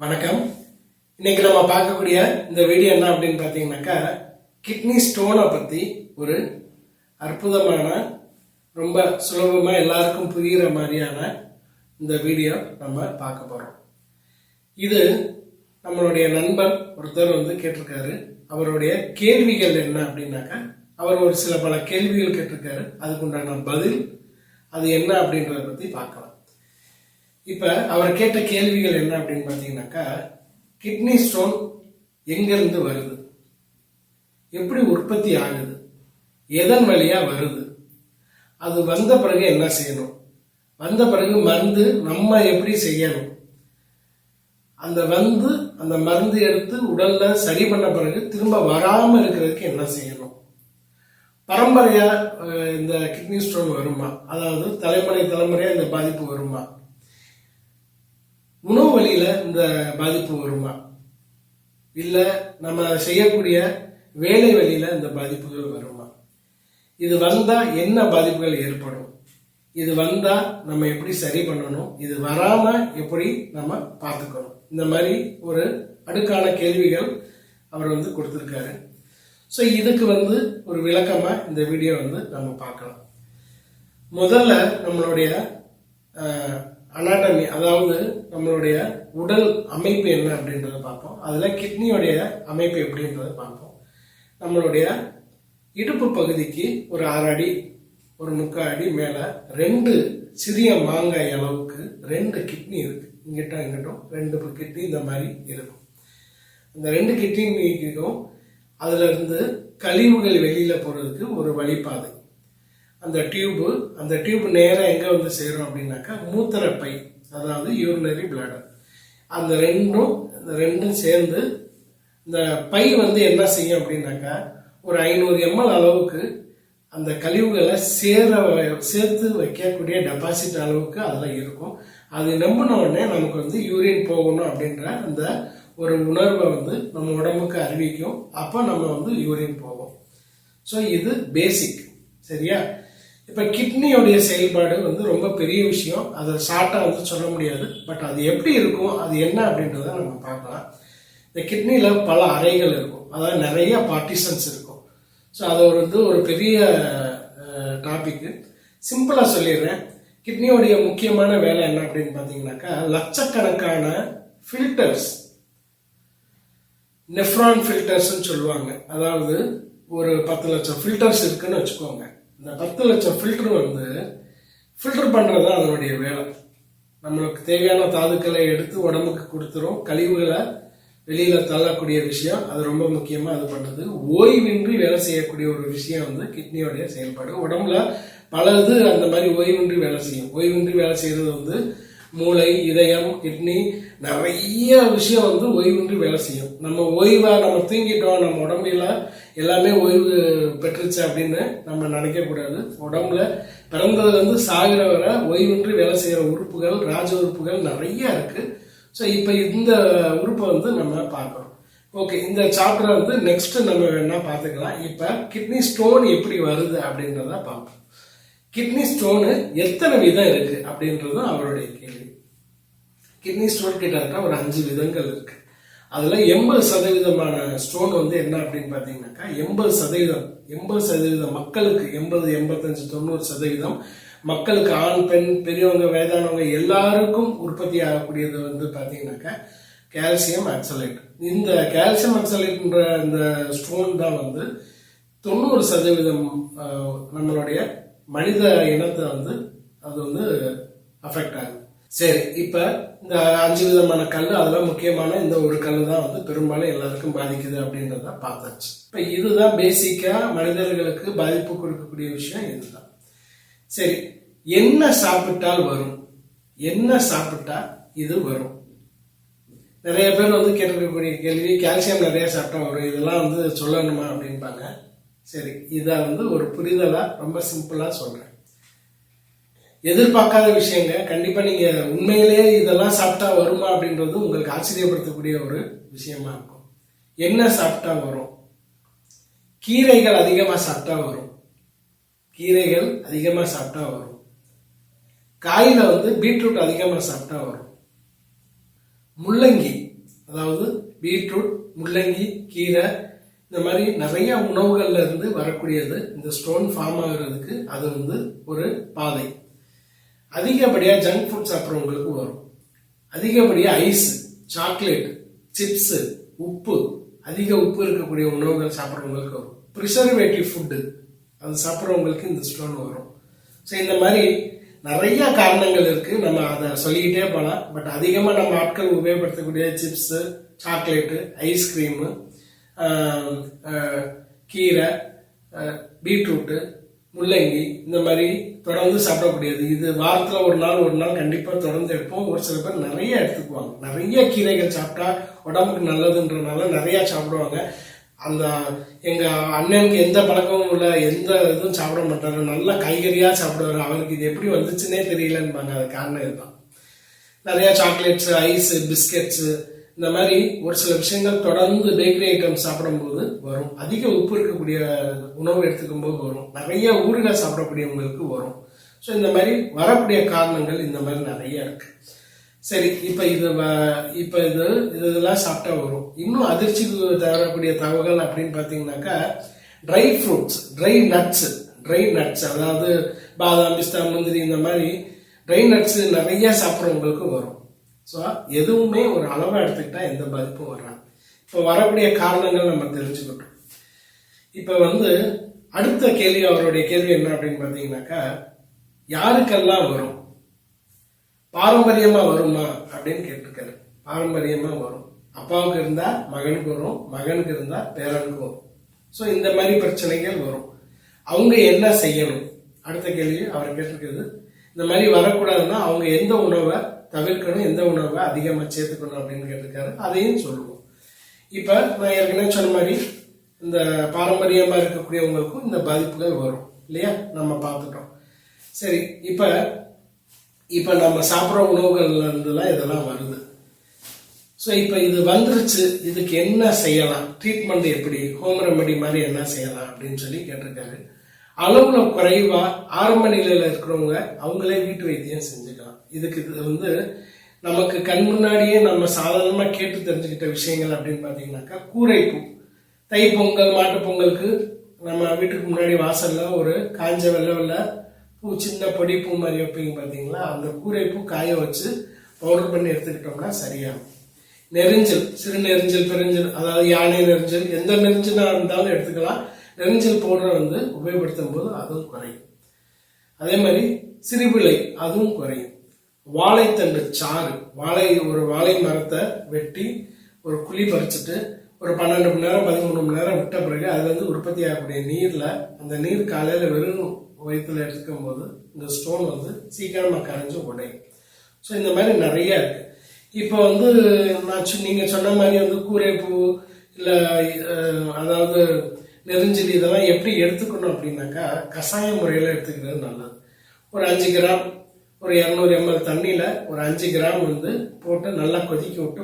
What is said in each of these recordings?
வணக்கம். இன்னைக்கு நம்ம பார்க்கக்கூடிய இந்த வீடியோ என்ன அப்படின்னு பார்த்தீங்கன்னாக்கா, கிட்னி ஸ்டோனை பற்றி ஒரு அற்புதமான, ரொம்ப சுலபமாக எல்லாருக்கும் புரிகிற மாதிரியான இந்த வீடியோ நம்ம பார்க்க போகிறோம். இது நம்மளுடைய நண்பர் ஒருத்தர் கேட்டிருக்காரு. அவருடைய கேள்விகள் என்ன அப்படின்னாக்கா, அவர் ஒரு சில பல கேள்விகள் கேட்டிருக்காரு. அதுக்குண்டான பதில் அது என்ன அப்படின்றத பற்றி பார்க்கலாம். இப்ப அவர் கேட்ட கேள்விகள் என்ன அப்படின்னு பாத்தீங்கன்னாக்கா, கிட்னி ஸ்டோன் எங்கிருந்து வருது, எப்படி உற்பத்தி ஆகுது, எதன் வழியா வருது, அது வந்த பிறகு என்ன செய்யணும், வந்த பிறகு மருந்து நம்ம எப்படி செய்யணும், அந்த மருந்து எடுத்து உடல்ல சரி பண்ண பிறகு திரும்ப வராம இருக்கிறதுக்கு என்ன செய்யணும், பரம்பரையா இந்த கிட்னி ஸ்டோன் வருமா, அதாவது தலைமுறையா இந்த பாதிப்பு வருமா, உணவு வழியில இந்த பாதிப்பு வருமா, இல்ல நம்ம செய்யக்கூடிய வேலை வழியில இந்த பாதிப்புகள் வருமா, இது வந்தா என்ன பாதிப்புகள் ஏற்படும், இது வந்தா நம்ம எப்படி சரி பண்ணணும், இது வராம எப்படி நம்ம பார்த்துக்கணும், இந்த மாதிரி ஒரு அடுக்கான கேள்விகள் அவர் கொடுத்திருக்காரு. ஸோ இதுக்கு ஒரு விளக்கமா இந்த வீடியோ நம்ம பார்க்கலாம். முதல்ல நம்மளுடைய அனாட்டமி, அதாவது நம்மளுடைய உடல் அமைப்பு என்ன அப்படின்றத பார்ப்போம். அதுல கிட்னியோடைய அமைப்பு எப்படின்றத பார்ப்போம். நம்மளுடைய இடுப்பு பகுதிக்கு ஒரு 6 அடி, ஒரு 3/4 அடி மேல 2 சிறிய மாங்காய் அளவுக்கு 2 கிட்னி இருக்கு. இங்கிட்டும் 2 கிட்னி இந்த மாதிரி இருக்கும். அந்த 2 கிட்னிக்கும் அதுல இருந்து கழிவுகள் வெளியில போறதுக்கு ஒரு வழிபாதை, அந்த டியூப் நேரம் எங்க சேரும் அப்படின்னாக்கா, மூத்திரப்பை, அதாவது யூரினரி பிளாடர். அந்த ரெண்டும் சேர்ந்து இந்த பை என்ன செய்யும் அப்படின்னாக்கா, ஒரு 500 ml அளவுக்கு அந்த கழிவுகளை சேர்த்து வைக்கக்கூடிய டெபாசிட் அளவுக்கு அதில் இருக்கும். அது நம்பின உடனே நமக்கு யூரின் போகணும் அப்படின்ற அந்த ஒரு உணர்வை நம்ம உடம்புக்கு அறிவிக்கும். அப்போ நம்ம யூரின் போவோம். ஸோ இது பேசிக், சரியா? இப்ப கிட்னியோடைய செயல்பாடு ரொம்ப பெரிய விஷயம். அதை ஷார்ட்டா சொல்ல முடியாது. பட் அது எப்படி இருக்கும், அது என்ன அப்படின்றத நம்ம பார்க்கலாம். இந்த கிட்னில பல அறைகள் இருக்கும், அதாவது நிறைய பார்ட்டிஷன்ஸ் இருக்கும். ஸோ அது ஒரு பெரிய டாபிக். சிம்பிளா சொல்லிடுறேன். கிட்னியோடைய முக்கியமான வேலை என்ன அப்படின்னு பாத்தீங்கன்னாக்கா, லட்சக்கணக்கான ஃபில்டர்ஸ், நெஃப்ரான் ஃபில்டர்ஸ் சொல்லுவாங்க. அதாவது ஒரு 10 லட்சம் ஃபில்டர்ஸ் இருக்குன்னு வச்சுக்கோங்க. இந்த 10 லட்சம் ஃபில்டர் பண்றது தான் அதனுடைய வேலை. நம்மளுக்கு தேவையான தாதுக்களை எடுத்து உடம்புக்கு கொடுத்துரும், கழிவுகளை வெளியில தள்ளக்கூடிய விஷயம் அது ரொம்ப முக்கியமா அது பண்றது. ஓய்வின்றி வேலை செய்யக்கூடிய ஒரு விஷயம் கிட்னியோடைய செயல்பாடு. உடம்புல பல இது அந்த மாதிரி ஓய்வின்றி வேலை செய்யும். ஓய்வின்றி வேலை செய்யறது மூளை, இதயம், கிட்னி, நிறைய விஷயம் ஓய்வின்றி வேலை செய்யும். நம்ம ஓய்வா நம்ம தூங்கிட்டோம், நம்ம உடம்புல எல்லாமே ஓய்வு பெற்றுச்சு அப்படின்னு நம்ம நினைக்க கூடாது. உடம்புல பிறந்ததுல சாகிற வரை ஓய்வின்றி வேலை செய்யற உறுப்புகள், ராஜ உறுப்புகள் நிறைய இருக்கு. ஸோ இப்ப இந்த உறுப்பை நம்ம பார்க்கறோம். ஓகே, இந்த சாப்டர் நெக்ஸ்ட் நம்ம வேணா பார்த்துக்கலாம். இப்ப கிட்னி ஸ்டோன் எப்படி வருது அப்படின்றத பார்ப்போம். கிட்னி ஸ்டோனு எத்தனை விதம் இருக்கு அப்படின்றதும் அவருடைய கேள்வி. கிட்னி ஸ்டோன் கிட்ட ஒரு 5 விதங்கள் இருக்கு. அதுல 80% ஸ்டோன் என்ன அப்படின்னு பாத்தீங்கன்னாக்கா, 80% மக்களுக்கு, 80, 85, 90% மக்களுக்கு, ஆண், பெண், பெரியவங்க, வயதானவங்க எல்லாருக்கும் உற்பத்தி ஆகக்கூடியது பாத்தீங்கன்னாக்கா கால்சியம் ஆக்சலேட். இந்த கால்சியம் ஆக்சலேட்ன்ற இந்த ஸ்டோன் தான் 90% நம்மளுடைய மனித இனத்தை அது அஃபெக்ட் ஆகுது. சரி, இப்ப இந்த 5 விதமான கல், அதெல்லாம் முக்கியமான இந்த ஒரு கல் தான் பெரும்பாலும் எல்லாருக்கும் பாதிக்குது அப்படின்றத பார்த்தாச்சு. இப்ப இதுதான் பேசிக்கா மனிதர்களுக்கு பாதிப்பு கொடுக்கக்கூடிய விஷயம் இதுதான். சரி, என்ன சாப்பிட்டால் வரும், என்ன சாப்பிட்டா இது வரும்? நிறைய பேர் கேட்டிருக்கக்கூடிய கேள்வி, கால்சியம் நிறைய சாப்பிட்டா வரும், இதெல்லாம் சொல்லணுமா அப்படின்பாங்க. சரி, இத ஒரு புரிதலா ரொம்ப சிம்பிளா சொல்றேன். எதிர்பார்க்காத விஷயங்க. கண்டிப்பா நீங்க உண்மையிலேயே இதெல்லாம் சாப்பிட்டா வருமா அப்படின்றது உங்களுக்கு ஆச்சரியப்படுத்தக்கூடிய ஒரு விஷயமா இருக்கும். என்ன சாப்பிட்டா வரும்? கீரைகள் அதிகமா சாப்பிட்டா வரும். கீரைகள் அதிகமா சாப்பிட்டா வரும். காயில பீட்ரூட் அதிகமா சாப்பிட்டா வரும். முள்ளங்கி அதாவது பீட்ரூட், முள்ளங்கி, கீரை, இந்த மாதிரி நிறைய உணவுகள்ல இருந்து வரக்கூடியது இந்த ஸ்டோன் ஃபார்ம் ஆகுறதுக்கு அது வந்து ஒரு பாதை. அதிகப்படியா ஜங்க் ஃபுட் சாப்பிட்றவங்களுக்கு வரும். அதிகப்படியா ஐஸ், சாக்லேட், சிப்ஸ், உப்பு, அதிக உப்பு இருக்கக்கூடிய உணவுகள் சாப்பிட்றவங்களுக்கு வரும். ப்ரிசர்வேட்டிவ் ஃபுட்டு அது சாப்பிட்றவங்களுக்கு இந்த ஸ்டோன் வரும். ஸோ இந்த மாதிரி நிறைய காரணங்கள் இருக்கு. நம்ம அதை சொல்லிக்கிட்டே போகலாம். பட் அதிகமாக நம்ம ஆட்கள் உபயோகப்படுத்தக்கூடிய சிப்ஸு, சாக்லேட்டு, ஐஸ்கிரீமு, கீரை, பீட்ரூட்டு, முள்ளங்கி, இந்த மாதிரி தொடர்ந்து சாப்பிடக்கூடியது. இது வாரத்தில் ஒரு நாள் கண்டிப்பாக தொடர்ந்து எடுப்போம். ஒரு சில பேர் நிறைய எடுத்துக்குவாங்க. நிறைய கீரைகள் சாப்பிட்டா உடம்புக்கு நல்லதுன்றனால நிறைய சாப்பிடுவாங்க. அந்த எங்க அண்ணனுக்கு எந்த பழக்கமும் இல்லை, எந்த இதுவும் சாப்பிட மாட்டாரு, நல்லா காய்கறியா சாப்பிடுவாரு. அவருக்கு இது எப்படி வந்துச்சுன்னே தெரியலன்பாங்க. அது காரணம் இதுதான். நிறைய சாக்லேட்ஸ், ஐஸ், பிஸ்கெட்ஸ், இந்த மாதிரி ஒரு சில விஷயங்கள் தொடர்ந்து பேக்கரி ஐட்டம் சாப்பிடும்போது வரும். அதிக உப்பு இருக்கக்கூடிய உணவு எடுத்துக்கும் போது வரும். நிறைய ஊறுகாய் சாப்பிடக்கூடியவங்களுக்கு வரும். ஸோ இந்த மாதிரி வரக்கூடிய காரணங்கள் இந்த மாதிரி நிறைய இருக்கு. சரி, இப்ப இதெல்லாம் சாப்பிட்டா வரும். இன்னும் அதிர்ச்சிக்கு தரக்கூடிய தகவல்கள் அப்படின்னு பாத்தீங்கன்னாக்கா ட்ரை ஃப்ரூட்ஸ், ட்ரை நட்ஸ், அதாவது பாதாம், பிஸ்தா, முந்திரி, இந்த மாதிரி ட்ரை நட்ஸ் நிறைய சாப்பிட்றவங்களுக்கு வரும். ஸோ எதுவுமே ஒரு அளவா எடுத்துக்கிட்டா எந்த பாதிப்பும் வராது. இப்போ வரக்கூடிய காரணங்கள் நம்ம தெரிஞ்சுக்கிட்டோம். இப்ப அடுத்த கேள்வி, அவருடைய கேள்வி என்ன அப்படின்னு பாத்தீங்கன்னாக்கா, யாருக்கெல்லாம் வரும், பாரம்பரியமா வருமா அப்படின்னு கேட்டிருக்காரு. பாரம்பரியமா வரும். அப்பாவுக்கு இருந்தா மகனுக்கு வரும், மகனுக்கு இருந்தா பேரனுக்கு வரும். ஸோ இந்த மாதிரி பிரச்சனைகள் வரும். அவங்க என்ன செய்யணும்? அடுத்த கேள்வி அவர் கேட்டிருக்கிறது. இந்த மாதிரி வரக்கூடாதுன்னா அவங்க எந்த உணவை தவிர்க்கணும், எந்த உணவை அதிகமாக சேர்த்துக்கணும் அப்படின்னு கேட்டிருக்காரு. அதையும் சொல்லுவோம். இப்ப நான் ஏற்கனவே சொன்ன மாதிரி இந்த பாரம்பரியமா இருக்கக்கூடியவங்களுக்கும் இந்த பாதிப்புகள் வரும் இல்லையா, நம்ம பார்த்துட்டோம். சரி, இப்ப நம்ம சாப்பிட்ற உணவுகள்ல இருந்துலாம் இதெல்லாம் வருது. ஸோ இப்ப இது வந்துருச்சு, இதுக்கு என்ன செய்யலாம், ட்ரீட்மெண்ட் எப்படி, ஹோம் ரெமெடி மாதிரி என்ன செய்யலாம் அப்படின்னு சொல்லி கேட்டிருக்காரு. அளவுல குறைவா ஆரம்ப நிலையில இருக்கிறவங்க அவங்களே வீட்டு வைத்தியம் செஞ்சுக்கலாம். இதுக்கு இது நமக்கு கண் முன்னாடியே நம்ம சாதாரணமா கேட்டு தெரிஞ்சுக்கிட்ட விஷயங்கள் அப்படின்னு பாத்தீங்கன்னாக்கா, கூரைப்பூ. தை பொங்கல், மாட்டு பொங்கலுக்கு நம்ம வீட்டுக்கு முன்னாடி வாசல்ல ஒரு காஞ்ச வெள்ளை பூ, சின்ன பொடி பூ மாதிரி வைப்பீங்க பாத்தீங்களா, அந்த கூரைப்பூ காய வச்சு பவுடர் பண்ணி எடுத்துக்கிட்டோம்னா சரியாகும். நெரிஞ்சல், சிறு நெரிஞ்சல், பெருஞ்சல், அதாவது யானை நெரிஞ்சல், எந்த நெரிஞ்சலா இருந்தாலும் எடுத்துக்கலாம். நெரிஞ்சல் பவுடரை உபயோகப்படுத்தும் போது அதுவும் குறையும். அதே மாதிரி சிறுபிள்ளை, அதுவும் குறையும். வாழைத்தண்டு சாறு, ஒரு வாழை மரத்தை வெட்டி ஒரு குழி பறிச்சுட்டு ஒரு 12 மணி நேரம் 13 மணி நேரம் விட்ட பிறகு அதுல உற்பத்தி ஆகக்கூடிய நீர்ல, அந்த நீர் காலையில வெறும் வயிற்றுல எடுத்துக்கும் போது இந்த ஸ்டோன் சீக்கிரமா கரைஞ்சு உடையும். ஸோ இந்த மாதிரி நிறைய இருக்கு. இப்போ நீங்க சொன்ன மாதிரி கூரைப்பூ இல்ல அதாவது நெரிஞ்சல், இதெல்லாம் எப்படி எடுத்துக்கணும் அப்படின்னாக்கா, கஷாய முறையில எடுத்துக்கிறது நல்லது. ஒரு 5 கிராம், ஒரு 200 ml தண்ணியில ஒரு 5 கிராம் போட்டு நல்லா கொதிக்க விட்டு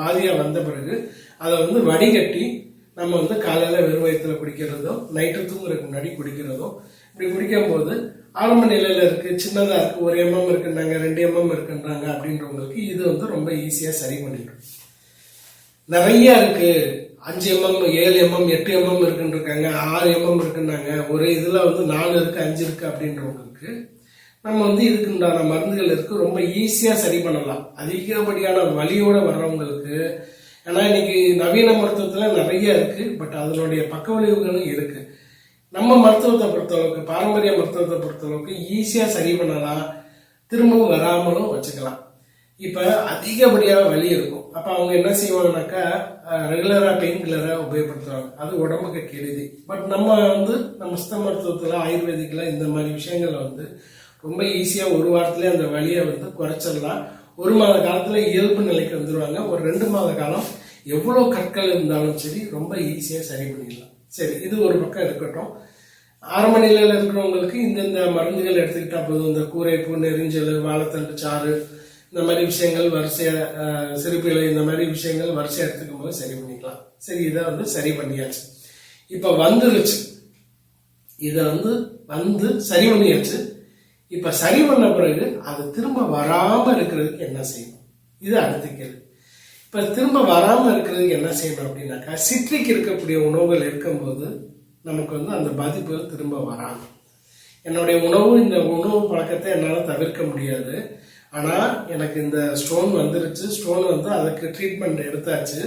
பாதியா வந்த பிறகு அதை வடிகட்டி நம்ம காலையில வெறும் வயிற்றுல குடிக்கிறதோ, நைட்டு தூங்குறதுக்கு முன்னாடி குடிக்கிறதோ, இப்படி குடிக்கும் போது ஆரம்ப நிலையில இருக்கு, சின்னதா இருக்கு, 1 mm இருக்குன்றாங்க, 2 mm இருக்குன்றாங்க அப்படின்றவங்களுக்கு இது ரொம்ப ஈஸியா சரி பண்ணிடும். நிறைய இருக்கு, 5 mm, 7 mm, 8 mm இருக்குன்னு இருக்காங்க, 6 mm இருக்குன்னாங்க, ஒரு இதுல 4 இருக்கு, 5 இருக்கு அப்படின்றவங்களுக்கு நம்ம இதுக்கு உண்டான மருந்துகள் இருக்கு, ரொம்ப ஈஸியா சரி பண்ணலாம். அதிகப்படியான வலியோட வர்றவங்களுக்கு, ஏன்னா இன்னைக்கு நவீன மருத்துவத்துல நிறைய இருக்கு, பட் அதனுடைய பக்க விளைவுகளும் இருக்கு. நம்ம மருத்துவத்தை பொறுத்தளவுக்கு, பாரம்பரிய மருத்துவத்தை பொறுத்தளவுக்கு ஈஸியா சரி பண்ணலாம், திரும்பவும் வராமலும் வச்சுக்கலாம். இப்ப அதிகப்படியா வலி இருக்கும், அப்ப அவங்க என்ன செய்வாங்கன்னாக்கா ரெகுலரா பெயின் கில்லரை உபயோகப்படுத்துவாங்க. அது உடம்புக்கு கெடுதி. பட் நம்ம நம்ம சித்த மருத்துவத்துல, ஆயுர்வேதிக்ல இந்த மாதிரி விஷயங்கள்ல ரொம்ப ஈஸியா ஒரு வாரத்திலே அந்த வலியை குறைச்சிடலாம். 1 மாத காலத்துல இயல்பு நிலைக்கு வந்துருவாங்க. ஒரு 2 மாத காலம் எவ்வளவு கற்கள் இருந்தாலும் சரி ரொம்ப ஈஸியா சரி பண்ணிடலாம். சரி, இது ஒரு பக்கம் இருக்கட்டும். ஆரம்ப நிலையில இருக்கிறவங்களுக்கு இந்த மருந்துகள் எடுத்துக்கிட்டா போதும். இந்த கூரைப்பூ, நெரிஞ்சல், வாழைத்தண்டு சாறு, இந்த மாதிரி விஷயங்கள் வரிசையா, சிறுபிள்ளை, இந்த மாதிரி விஷயங்கள் வரிசையா எடுத்துக்கும் போது சரி பண்ணிக்கலாம். சரி, இதை சரி பண்ணியாச்சு. இப்ப வந்துருச்சு, இத சரி பண்ணியாச்சு. இப்ப சரி பண்ண பிறகு அது திரும்ப வராம இருக்கிறதுக்கு என்ன செய்யணும், இது அடுத்த கேள்வி. இப்போ திரும்ப வராமல் இருக்கிறதுக்கு என்ன செய்யணும் அப்படின்னாக்கா, சிட்ரிக் இருக்கக்கூடிய உணவுகள் இருக்கும்போது நமக்கு வந்து அந்த பாதிப்புகள் திரும்ப வராது. என்னுடைய இந்த உணவு பழக்கத்தை என்னால் தவிர்க்க முடியாது. ஆனால் எனக்கு இந்த ஸ்டோன் வந்துருச்சு. ஸ்டோன் வந்து அதுக்கு ட்ரீட்மெண்ட் எடுத்தாச்சு.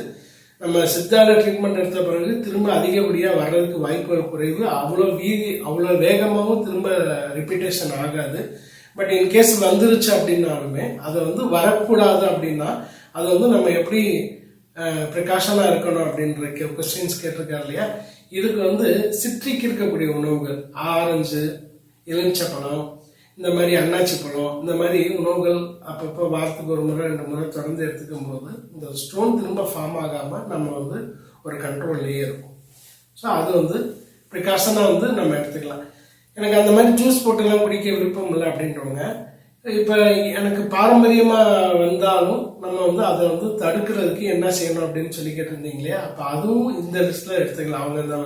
நம்ம சித்தால ட்ரீட்மெண்ட் எடுத்த பிறகு திரும்ப அதிகப்படியாக வர்றதுக்கு வாய்ப்புகள் குறைவு. அவ்வளோ வேகமாகவும் திரும்ப ரிப்பீட்டேஷன் ஆகாது. பட் இன்கேஸ் வந்துருச்சு அப்படின்னாலுமே அதை வந்து வரக்கூடாது அப்படின்னா அதை வந்து நம்ம எப்படி ப்ரிகாஷனாக இருக்கணும் அப்படின்ற கொஸ்டின்ஸ் கேட்டிருக்காரு இல்லையா. இதுக்கு வந்து சிட்ரிக் இருக்கக்கூடிய உணவுகள், ஆரஞ்சு, எலுமிச்சப்பழம், இந்த மாதிரி அன்னாச்சி பழம், இந்த மாதிரி உணவுகள் அப்பப்போ வாரத்துக்கு ஒரு முறை 2 முறை தொடர்ந்து எடுத்துக்கும் போது இந்த ஸ்டோன் திரும்ப ஃபார்ம் ஆகாமல் நம்ம வந்து ஒரு கண்ட்ரோல்லையே இருக்கும். ஸோ அது வந்து ப்ரிகாஷனாக வந்து நம்ம எடுத்துக்கலாம். எனக்கு அந்த மாதிரி ஜூஸ் போட்டுலாம் குடிக்க விருப்பம் இல்லை அப்படின்றவங்க, இப்போ எனக்கு பாரம்பரியமாக வந்தாலும் நம்ம வந்து அதை வந்து தடுக்கிறதுக்கு என்ன செய்யணும் அப்படின்னு சொல்லி கேட்டிருந்தீங்க இல்லையா. அப்போ அதுவும் இந்த லிஸ்ட்டில் எடுத்துக்கலாம். அவங்க இந்த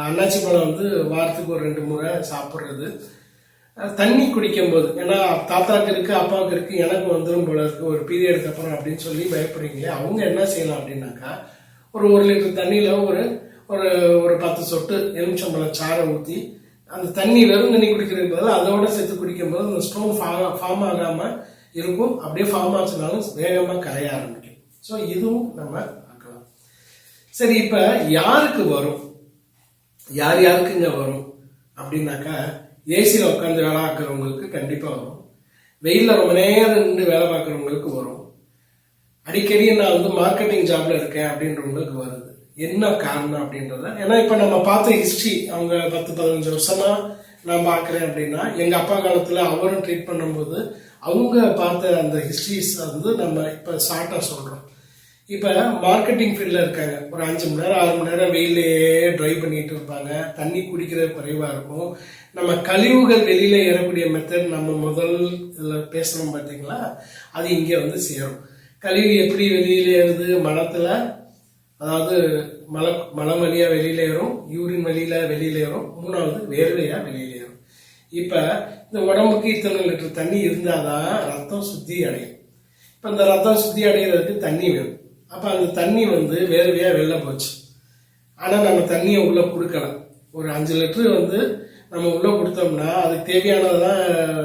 அன்னாச்சி பழம் வந்து வாரத்துக்கு ஒரு 2 முறை சாப்பிட்றது, தண்ணி குடிக்கும்போது, ஏன்னா தாத்தாவுக்கு இருக்கு, அப்பாவுக்கு இருக்கு, எனக்கு வந்துடும் போல இருக்கு ஒரு பீரியடுக்கு அப்புறம் அப்படின்னு சொல்லி பயப்படுறீங்களே, அவங்க என்ன செய்யலாம் அப்படின்னாக்கா, ஒரு லிட்டர் தண்ணியில் ஒரு ஒரு 10 சொட்டு எலுமிச்சம்பழம் சாறை ஊற்றி அந்த தண்ணி வெறும் தண்ணி குடிக்கிறது போது அதோட சேர்த்து குடிக்கும்போது அந்த ஸ்டோன் ஃபார்ம் ஆகாமல் இருக்கும். அப்படியே ஃபார்ம் ஆச்சுனாலும் வேகமாக கரைய ஆரம்பிக்கும். ஸோ இதுவும் நம்ம பார்க்கலாம். சரி, இப்போ யாருக்கு வரும், யாருக்குங்க வரும் அப்படின்னாக்கா, ஏசியில் உட்காந்து வேலை பார்க்குறவங்களுக்கு கண்டிப்பாக வரும். வெயிலில் ரொம்ப நேரம் நின்று வேலை பார்க்குறவங்களுக்கு வரும். அடிக்கடி நான் வந்து மார்க்கெட்டிங் ஜாப்ல இருக்கேன் அப்படின்றவங்களுக்கு வருது. என்ன காரணம் அப்படின்றத, ஏன்னா இப்போ நம்ம பார்த்த ஹிஸ்ட்ரி, அவங்க 10-15 வருஷமா நான் பார்க்குறேன் அப்படின்னா, எங்கள் அப்பா காலத்தில் அவரும் ட்ரீட் பண்ணும்போது அவங்க பார்த்த அந்த ஹிஸ்ட்ரிஸ் வந்து நம்ம இப்போ ஷார்ட்டாக சொல்கிறோம். இப்போ மார்க்கெட்டிங் ஃபீல்டில் இருக்காங்க, ஒரு 5 மணி நேரம் 6 மணி நேரம் வெயிலேயே ட்ரைவ் பண்ணிட்டு இருப்பாங்க. தண்ணி குடிக்கிறது குறைவாக இருக்கும். நம்ம கழிவுகள் வெளியில் ஏறக்கூடிய மெத்தட் நம்ம முதல் இதில் பேசணும் பார்த்தீங்களா, அது இங்கே வந்து சேரும். கழிவு எப்படி வெளியில் ஏறுது, மலத்தில், அதாவது மலம் வழியாக வெளியில் ஏறும், யூரின் வெளியில் ஏறும், 3வது வேர்வையாக வெளியில் ஏறும். இப்போ இந்த உடம்புக்கு இத்தனை லிட்டர் தண்ணி இருந்தால் தான் ரத்தம் சுத்தி அடையும். இப்போ இந்த ரத்தம் சுத்தி அடைகிறதுக்கு தண்ணி வேணும். அப்போ அந்த தண்ணி வந்து வேர்வையாக வெளில போச்சு. ஆனால் நம்ம தண்ணியை உள்ளே கொடுக்கலாம். ஒரு 5 லிட்டரு வந்து நம்ம உள்ளே கொடுத்தோம்னா அதுக்கு தேவையானதெல்லாம்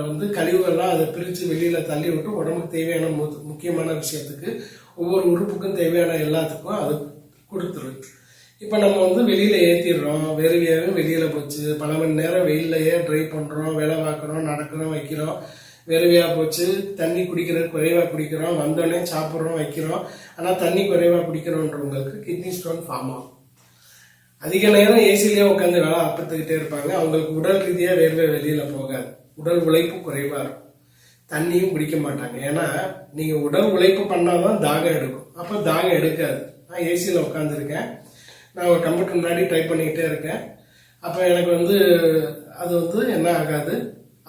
வந்து கழிவுகள்லாம் அதை பிரித்து வெளியில் தள்ளி விட்டு உடம்புக்கு தேவையான முக்கியமான விஷயத்துக்கு, ஒவ்வொரு உறுப்புக்கும் தேவையான எல்லாத்துக்கும் அது கொடுத்துரும். இப்போ நம்ம வந்து வெளியில் ஏற்றிடுறோம், வேர்வையாகவே வெளியில் போச்சு. பல மணி நேரம் வெயிலையே ட்ரை பண்ணுறோம், வேலை பார்க்குறோம், நடக்கிறோம், வைக்கிறோம், வேர்வையாக போச்சு. தண்ணி குடிக்கிறது குறைவாக குடிக்கிறோம், வந்தோடனே சாப்பிட்றோம், வைக்கிறோம். ஆனால் தண்ணி குறைவாக குடிக்கிறோன்றவங்களுக்கு கிட்னி ஸ்டோன் ஃபார்ம் ஆகும். அதிக நேரம் ஏசிலேயே உட்காந்து வேலை அப்பத்துக்கிட்டே இருப்பாங்க. அவங்களுக்கு உடல் ரீதியாக வேர்வை வெளியில் போகாது, உடல் உழைப்பு குறைவாக இருக்கும், தண்ணியும் குடிக்க மாட்டாங்க. ஏன்னா நீங்கள் உடல் உழைப்பு பண்ணாதான் தாகம் எடுக்கும். அப்போ தாகம் எடுக்காது. நான் ஏசியில் உட்காந்துருக்கேன், நான் ஒரு கம்ப்யூட்டர் முன்னாடி டைப் பண்ணிக்கிட்டே இருக்கேன். அப்போ எனக்கு வந்து அது வந்து என்ன ஆகாது,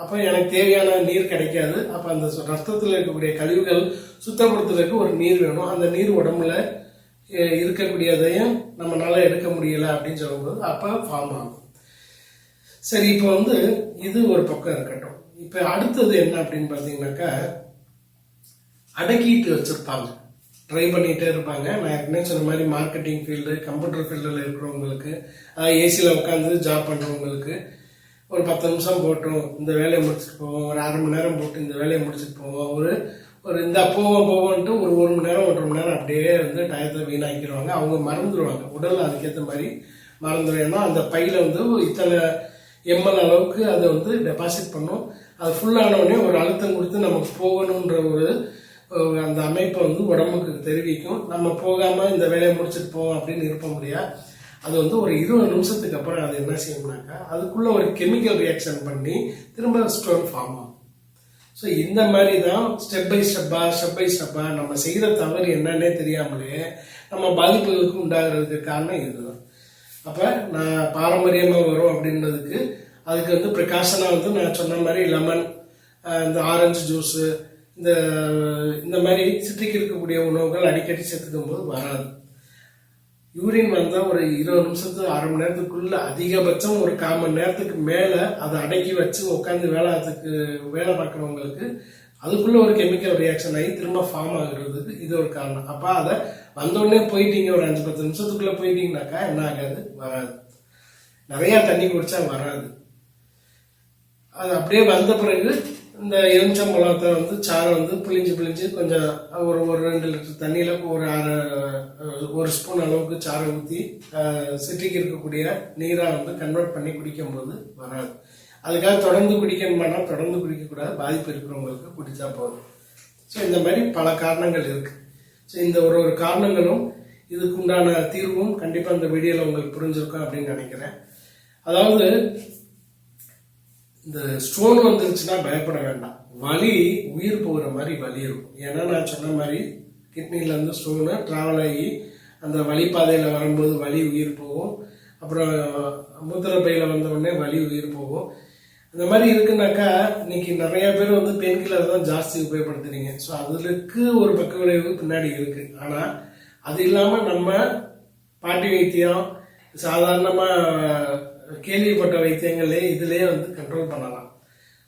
அப்போ எனக்கு தேவையான நீர் கிடைக்காது. அப்போ அந்த ரத்தத்தில் இருக்கக்கூடிய கழிவுகள் சுத்தப்படுத்துறதுக்கு ஒரு நீர் வேணும். அந்த நீர் உடம்புல இருக்கக்கூடியதையும் நம்மளால எடுக்க முடியலை அப்படின்னு சொல்லும்போது அப்போ ஃபார்ம் ஆகும். சரி, இப்போ வந்து இது ஒரு பக்கம் இருக்கட்டும். இப்போ அடுத்தது என்ன அப்படின்னு பார்த்தீங்கன்னாக்கா, அடக்கிட்டு வச்சிருப்பாங்க, ட்ரை பண்ணிகிட்டே இருப்பாங்க. நான் ஏற்கனவே சொன்ன மாதிரி மார்க்கெட்டிங் ஃபீல்டு, கம்ப்யூட்டர் ஃபீல்டில் இருக்கிறவங்களுக்கு, ஏசியில் உட்காந்து ஜாப் பண்ணுறவங்களுக்கு ஒரு 10 நிமிஷம் போட்டோம் இந்த வேலையை முடிச்சுட்டு போவோம், ஒரு 1/2 மணி நேரம் போட்டு இந்த வேலையை முடிச்சுட்டு போவோம், ஒரு இந்த போவோன்ட்டு ஒரு 1 மணி நேரம் 1.5 மணி நேரம் அப்படியே வந்து டயத்தை வீணாக்கிடுவாங்க. அவங்க மறந்துடுவாங்க, உடல் அதுக்கேற்ற மாதிரி மறந்துடும். ஏன்னா அந்த பையில் வந்து இத்தனை ml அளவுக்கு அதை வந்து டெபாசிட் பண்ணும். அது ஃபுல்லானவுடனே ஒரு அழுத்தம் கொடுத்து நமக்கு போகணுன்ற அந்த அமைப்பை வந்து உடம்புக்கு தெரிவிக்கும். நம்ம போகாமல் இந்த வேலையை முடிச்சுட்டு போவோம் அப்படின்னு இருக்க முடியாது. அது வந்து ஒரு 20 நிமிஷத்துக்கு அப்புறம் அது என்ன செய்யணும்னாக்கா, அதுக்குள்ள ஒரு கெமிக்கல் ரியாக்ஷன் பண்ணி திரும்ப ஸ்டோன் ஃபார்ம் ஆகும். ஸோ இந்த மாதிரி தான் ஸ்டெப் பை ஸ்டெப்பாக நம்ம செய்கிற தவறு என்னன்னே தெரியாமலே நம்ம பாதிப்புகளுக்கு உண்டாகிறதுக்கு காரணம் இதுதான். அப்போ நான் பாரம்பரியமாக வரும் அப்படின்றதுக்கு அதுக்கு வந்து ப்ரிகாஷனாக வந்து நான் சொன்ன மாதிரி லெமன், இந்த ஆரஞ்சு ஜூஸு, இந்த மாதிரி சிட்ரிக் இருக்கக்கூடிய உணவுகள் அடிக்கடி சேர்த்துக்கும் போது வராது. யூரின் வந்தால் ஒரு 20 நிமிஷத்துக்கு 1/2 மணி நேரத்துக்குள்ள, அதிகபட்சம் ஒரு 1/4 மணி நேரத்துக்கு மேலே அதை அடக்கி வச்சு உட்காந்து வேலை பார்க்குறவங்களுக்கு அதுக்குள்ள ஒரு கெமிக்கல் ரியாக்ஷன் ஆகி திரும்ப ஃபார்ம் ஆகுறதுக்கு இது ஒரு காரணம். அப்ப அதை வந்தோடனே போயிட்டீங்க, ஒரு 5-10 நிமிஷத்துக்குள்ள போயிட்டீங்கன்னாக்கா என்ன ஆகாது, வராது. நிறைய தண்ணி குடிச்சா வராது. அது அப்படியே வந்த பிறகு இந்த எலுமிச்சம்பழத்தை சாறை பிழிஞ்சு கொஞ்சம் ஒரு 2 லிட்டர் தண்ணியில ஒரு ஸ்பூன் அளவுக்கு சாறை ஊற்றி சிட்டிக்கு இருக்கக்கூடிய நீரா கன்வெர்ட் பண்ணி குடிக்கும் போது வராது. அதுக்காக தொடர்ந்து குடிக்கணுமானா தொடர்ந்து குடிக்கக்கூடாது, பாதிப்பு இருக்கிறவங்களுக்கு குடிச்சா போதும். ஸோ இந்த மாதிரி பல காரணங்கள் இருக்கு. ஸோ இந்த ஒரு காரணங்களும் இதுக்கு உண்டான தீர்வும் கண்டிப்பா இந்த வீடியோல உங்களுக்கு புரிஞ்சிருக்கும் அப்படின்னு நினைக்கிறேன். அதாவது இந்த ஸ்டோன் வந்துருச்சுன்னா பயப்பட வேண்டாம். வலி உயிர் போகிற மாதிரி வலி இருக்கும். ஏன்னா நான் சொன்ன மாதிரி கிட்னில இருந்து ஸ்டோனு டிராவல் ஆகி அந்த வலிப்பாதையில வரும்போது வலி உயிர் போகும். அப்புறம் மூத்திர பையில வந்த உடனே வலி உயிர் போகும். இந்த மாதிரி இருக்குனாக்கா இன்னைக்கு நிறைய பேர் பெயின் கில்லர் தான் ஜாஸ்தி உபயோகப்படுத்துறீங்க. ஸோ அதுக்கு ஒரு பக்க விளைவு பின்னாடி இருக்கு. ஆனா அது இல்லாம நம்ம பாட்டி வைத்தியம், சாதாரணமா கேள்விப்பட்ட வைத்தியங்களே இதுலயே கண்ட்ரோல் பண்ணலாம்.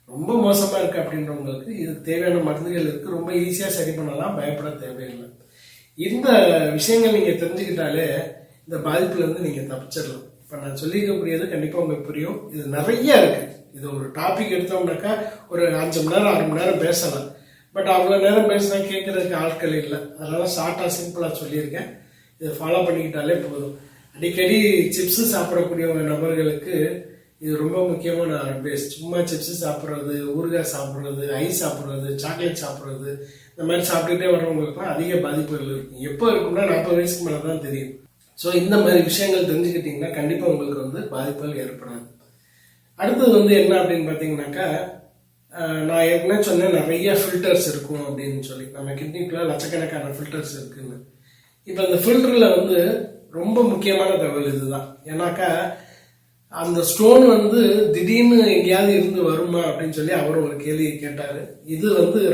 ரொம்ப மோசமா இருக்கு அப்படின்றவங்களுக்கு இதுக்கு தேவையான மருந்துகள் இருக்கு, ரொம்ப ஈஸியா சரி பண்ணலாம், பயப்பட தேவையில்லை. இந்த விஷயங்கள் நீங்க தெரிஞ்சுக்கிட்டாலே இந்த பாதிப்புல இருந்து நீங்க தப்பிச்சிடலாம். இப்ப நான் சொல்லிக்கக்கூடியது கண்டிப்பா உங்களுக்கு புரியும். இது நிறைய இருக்கு. இது ஒரு டாபிக் எடுத்தோம்னாக்கா ஒரு 5 மணி நேரம் 6 மணி நேரம் பேசலாம். பட் அவ்வளவு நேரம் பேசினா கேட்கறதுக்கு ஆட்கள் இல்லை. அதனால ஷார்ட்டா சிம்பிளா சொல்லியிருக்கேன். இதை ஃபாலோ பண்ணிக்கிட்டாலே போதும். அடிக்கடி சிப்ஸ் சாப்பிடக்கூடிய நபர்களுக்கு இது ரொம்ப முக்கியமான அட்வைஸ். சும்மா சிப்ஸ் சாப்பிட்றது, ஊறுகாய் சாப்பிட்றது, ஐஸ் சாப்பிட்றது, சாக்லேட் சாப்பிட்றது, இந்த மாதிரி சாப்பிட்டுட்டே வரவங்களுக்கு அதிக பாதிப்புகள் இருக்கும். எப்போ இருக்கும்னா 40 வயசுக்கு மேலே தான் தெரியும். ஸோ இந்த மாதிரி விஷயங்கள் தெரிஞ்சுக்கிட்டீங்கன்னா கண்டிப்பாக உங்களுக்கு பாதிப்புகள் ஏற்படாது. அடுத்தது என்ன அப்படின்னு பார்த்தீங்கன்னாக்கா, நான் ஏற்கனவே சொன்னேன் நிறைய ஃபில்டர்ஸ் இருக்கும் அப்படின்னு சொல்லி. நம்ம கிட்னிக்குள்ள லட்சக்கணக்கான ஃபில்டர்ஸ் இருக்குன்னு. இப்போ அந்த ஃபில்டர்ல ரொம்ப முக்கியமான தகவல் இதுதான். ஏன்னாக்கா அந்த ஸ்டோன் திடீர்னு எங்கேயாவது இருந்து வருமா அப்படின்னு சொல்லி அவர் ஒரு கேள்வி கேட்டாரு. இது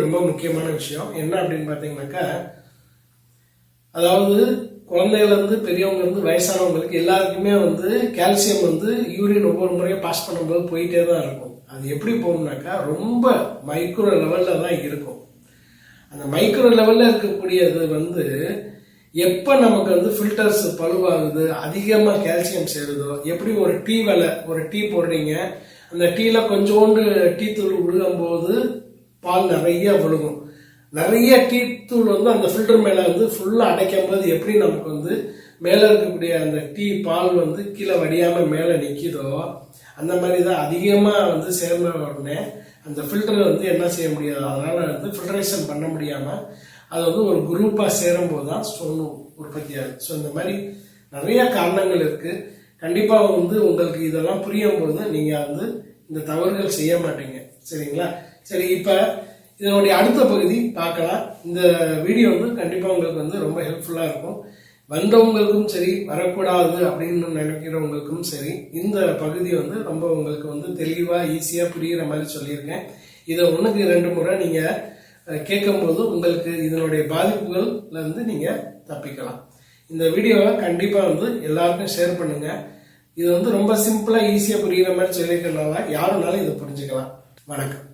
ரொம்ப முக்கியமான விஷயம். என்ன அப்படின்னு பாத்தீங்கன்னாக்கா, அதாவது குழந்தையில இருந்து பெரியவங்க இருந்து வயசானவங்களுக்கு எல்லாருக்குமே கால்சியம் யூரின் ஒவ்வொரு முறையும் பாஸ் பண்ணும்போது போயிட்டே தான் இருக்கும். அது எப்படி போகும்னாக்கா ரொம்ப மைக்ரோ லெவல்ல தான் இருக்கும். அந்த மைக்ரோ லெவல்ல இருக்கக்கூடியது எப்ப நமக்கு ஃபில்டர்ஸ் பழுவாகுது, அதிகமா கால்சியம் சேருதோ, எப்படி ஒரு டீ போடுறீங்க, அந்த டீல கொஞ்சோண்டு டீ தூள் விழுகும் போது பால் நிறைய விழுகும். நிறைய டீ தூள் அந்த ஃபில்டர் மேல ஃபுல்லா அடைக்கும் போது எப்படி நமக்கு மேல இருக்கக்கூடிய அந்த டீ பால் கீழே வடியாம மேல நிக்குதோ, அந்த மாதிரிதான் அதிகமா சேர்ந்த உடனே அந்த ஃபில்டர் என்ன செய்ய முடியாது. அதனால ஃபில்டரேஷன் பண்ண முடியாம அது ஒரு குரூப்பா சேரும் போதுதான் ஸ்டோன் உற்பத்தி ஆகுது. ஸோ இந்த மாதிரி நிறைய காரணங்கள் இருக்கு. கண்டிப்பா உங்களுக்கு இதெல்லாம் புரியும் போது நீங்க இந்த தவறுகள் செய்ய மாட்டீங்க. சரிங்களா? சரி, இப்ப இதனுடைய அடுத்த பகுதி பார்க்கலாம். இந்த வீடியோ கண்டிப்பா உங்களுக்கு ரொம்ப ஹெல்ப்ஃபுல்லா இருக்கும். வந்தவங்களுக்கும் சரி, வரக்கூடாது அப்படின்னு நினைக்கிறவங்களுக்கும் சரி, இந்த பகுதி ரொம்ப உங்களுக்கு தெளிவா ஈஸியா புரியுற மாதிரி சொல்லியிருக்கேன். இதை 1க்கு 2 முறை நீங்க கேட்கும் போது உங்களுக்கு இதனுடைய பாதிப்புகள்ல இருந்து நீங்க தப்பிக்கலாம். இந்த வீடியோவை கண்டிப்பா எல்லாருக்கும் ஷேர் பண்ணுங்க. இது ரொம்ப சிம்பிளா ஈஸியா புரியுற மாதிரி சொல்லியிருக்கனால யாருனாலும் இதை புரிஞ்சுக்கலாம். வணக்கம்.